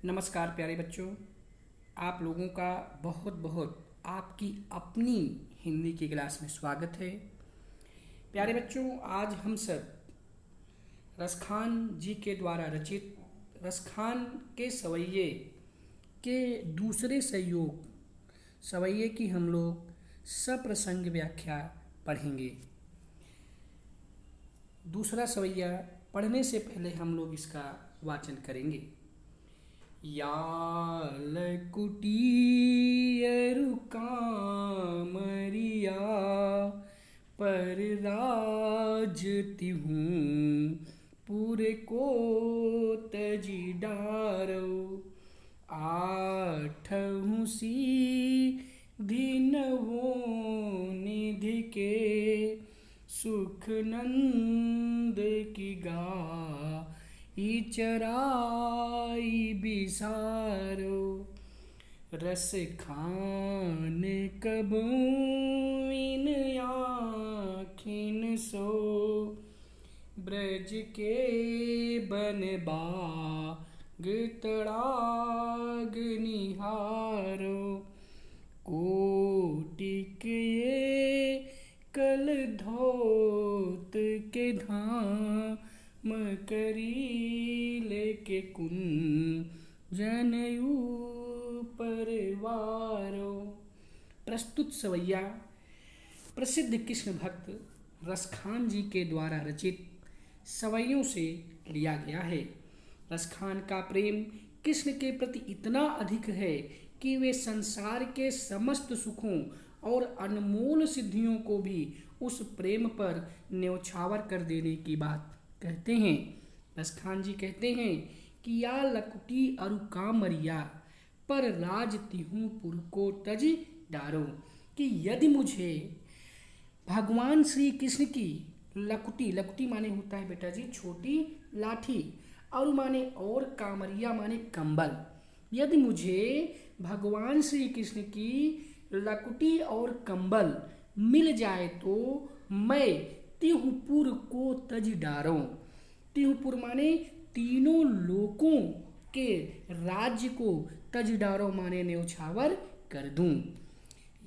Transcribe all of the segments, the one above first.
नमस्कार प्यारे बच्चों, आप लोगों का बहुत बहुत आपकी अपनी हिंदी की क्लास में स्वागत है। प्यारे बच्चों, आज हम सब रसखान जी के द्वारा रचित रसखान के सवैये के दूसरे सवैये की हम लोग सप्रसंग व्याख्या पढ़ेंगे। दूसरा सवैया पढ़ने से पहले हम लोग इसका वाचन करेंगे। या लकुटी कामरिया पर राजती हूँ पूरे को तजी डारो आठहूँ सी धीनवो निधि के सुख नंद की गा चराई बिसारो रस खान कबू इन आखिन सो ब्रज के बन बाग तड़ाग निहारो कोटिक ये कल धोत के धाम करी लेके कुन जनयू परिवारो। प्रस्तुत सवैया प्रसिद्ध कृष्ण भक्त रसखान जी के द्वारा रचित सवैयों से लिया गया है। रसखान का प्रेम कृष्ण के प्रति इतना अधिक है कि वे संसार के समस्त सुखों और अनमोल सिद्धियों को भी उस प्रेम पर न्यौछावर कर देने की बात कहते हैं। रसखान जी कहते हैं कि या लकुटी अरु कामरिया पर राजती हूँ पुर को तज डारो, कि यदि मुझे भगवान श्री कृष्ण की लकुटी माने होता है बेटा जी छोटी लाठी, अरु माने और, कामरिया माने कंबल, यदि मुझे भगवान श्री कृष्ण की लकुटी और कंबल मिल जाए तो मैं तिहुपुर को तज डारो। तिहुपुर माने तीनों लोकों के राज्य को तज डारो माने न्यौछावर कर दूं।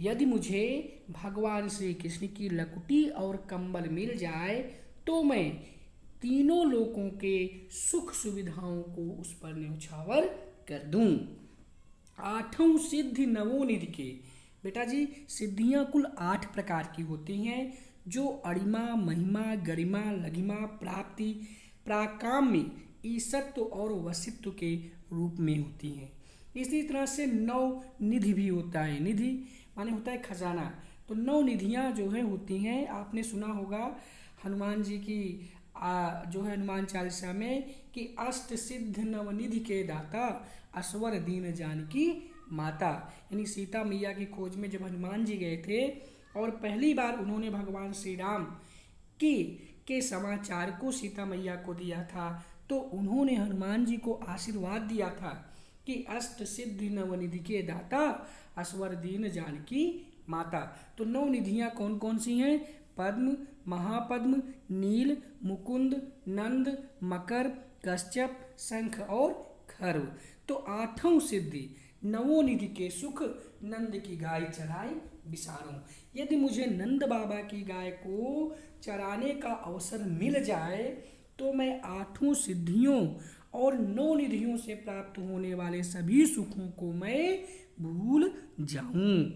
यदि मुझे भगवान श्री कृष्ण की लकुटी और कंबल मिल जाए तो मैं तीनों लोकों के सुख सुविधाओं को उस पर न्यौछावर कर दूं। आठों सिद्धि नवोनिधि के, बेटा जी सिद्धियां कुल 8 प्रकार की होती हैं जो अणिमा, महिमा, गरिमा, लघिमा, प्राप्ति, प्राकाम्य, ईसत्व और वसित्व के रूप में होती हैं। इसी तरह से 9 निधि भी होता है। निधि माने होता है खजाना। तो 9 निधियाँ जो है होती हैं। आपने सुना होगा हनुमान जी की जो है हनुमान चालीसा में कि अष्ट सिद्ध नवनिधि के दाता असवर दीन जानकी माता, यानी सीता मैया की खोज में जब हनुमान जी गए थे और पहली बार उन्होंने भगवान श्री राम के समाचार को सीता मैया को दिया था तो उन्होंने हनुमान जी को आशीर्वाद दिया था कि अष्ट सिद्धि नवनिधि के दाता असवर दीन जानकी माता। तो 9 निधियाँ कौन कौन सी हैं? पद्म, महापद्म, नील, मुकुंद, नंद, मकर, कश्यप, शंख और खर्व। तो 8 सिद्धि नवोनिधि के सुख नंद की गाय चराए बिसारों। यदि मुझे नंद बाबा की गाय को चराने का अवसर मिल जाए तो मैं 8 सिद्धियों और 9 निधियों से प्राप्त होने वाले सभी सुखों को मैं भूल जाऊं।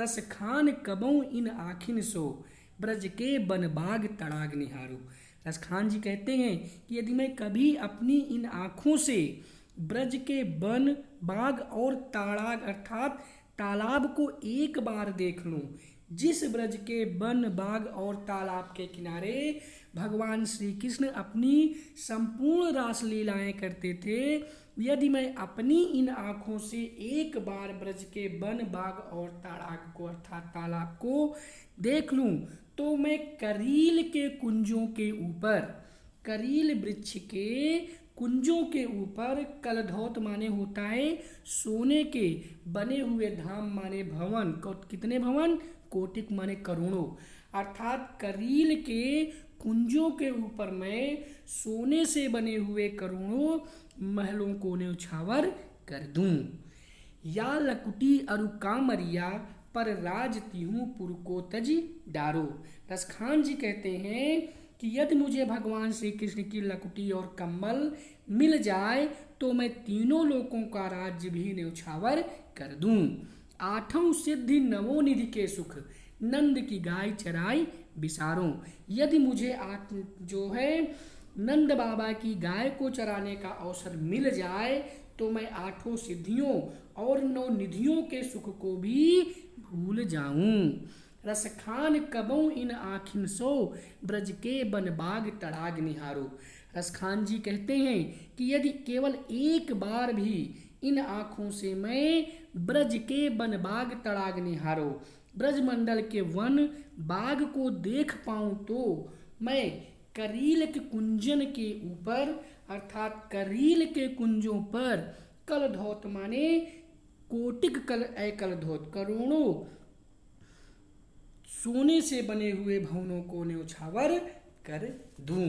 रस खान कबों इन आखिन सो ब्रज के बन बाग तड़ाग निहारो। रसखान जी कहते हैं कि यदि मैं कभी अपनी इन आँखों से ब्रज के वन, बाग और ताड़ाग अर्थात तालाब को एक बार देख लूं, जिस ब्रज के वन, बाग और तालाब के किनारे भगवान श्री कृष्ण अपनी संपूर्ण रास लीलाएं करते थे, यदि मैं अपनी इन आँखों से एक बार ब्रज के वन, बाग और ताड़ाग को अर्थात तालाब को देख लूं तो मैं करील के कुंजों के ऊपर, करील वृक्ष के कुंजों के ऊपर, कलधौत माने होता है सोने के बने हुए धाम माने भवन, कितने भवन? कोटिक माने करोड़ों, अर्थात करील के कुंजों के ऊपर मैं सोने से बने हुए करोड़ों महलों को न्यौछावर कर दूं। या लकुटी अरु कामरिया पर राज तिहूं पुर को तज डारो। रसखान जी कहते हैं कि यदि मुझे भगवान श्री कृष्ण की लकुटी और कम्बल मिल जाए तो मैं तीनों लोकों का राज्य भी न्यौछावर कर दूं। आठों सिद्धि नवों निधि के सुख नंद की गाय चराई बिसारों। यदि मुझे जो है नंद बाबा की गाय को चराने का अवसर मिल जाए तो मैं आठों सिद्धियों और नौ निधियों के सुख को भी भूल जाऊं। रसखान कबों इन आखिन सो ब्रज के बन बाग तड़ाग निहारो। रसखान जी कहते हैं कि यदि केवल एक बार भी इन आँखों से मैं ब्रज के वन बाग तड़ाग निहारो, ब्रजमंडल के वन बाग को देख पाऊं तो मैं करील के कुंजन के ऊपर अर्थात करील के कुंजों पर कल धौत माने कोटिक कल एकल धौत करोड़ों सोने से बने हुए भवनों को न्यौछावर कर दूं।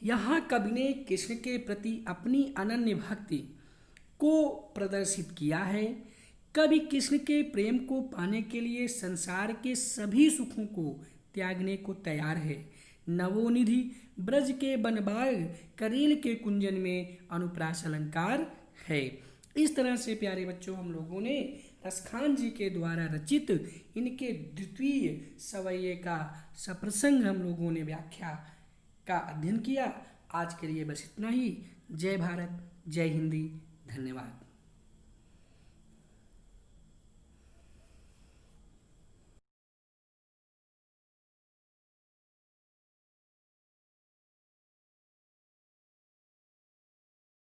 यहाँ कवि ने कृष्ण के प्रति अपनी अनन्य भक्ति को प्रदर्शित किया है। कवि कृष्ण के प्रेम को पाने के लिए संसार के सभी सुखों को त्यागने को तैयार है। नवोनिधि ब्रज के बनबाग करील के कुंजन में अनुप्रास अलंकार है। इस तरह से प्यारे बच्चों हम लोगों ने रसखान जी के द्वारा रचित इनके द्वितीय सवैये का सप्रसंग हम लोगों ने व्याख्या का अध्ययन किया। आज के लिए बस इतना ही। जय भारत, जय हिंदी, धन्यवाद।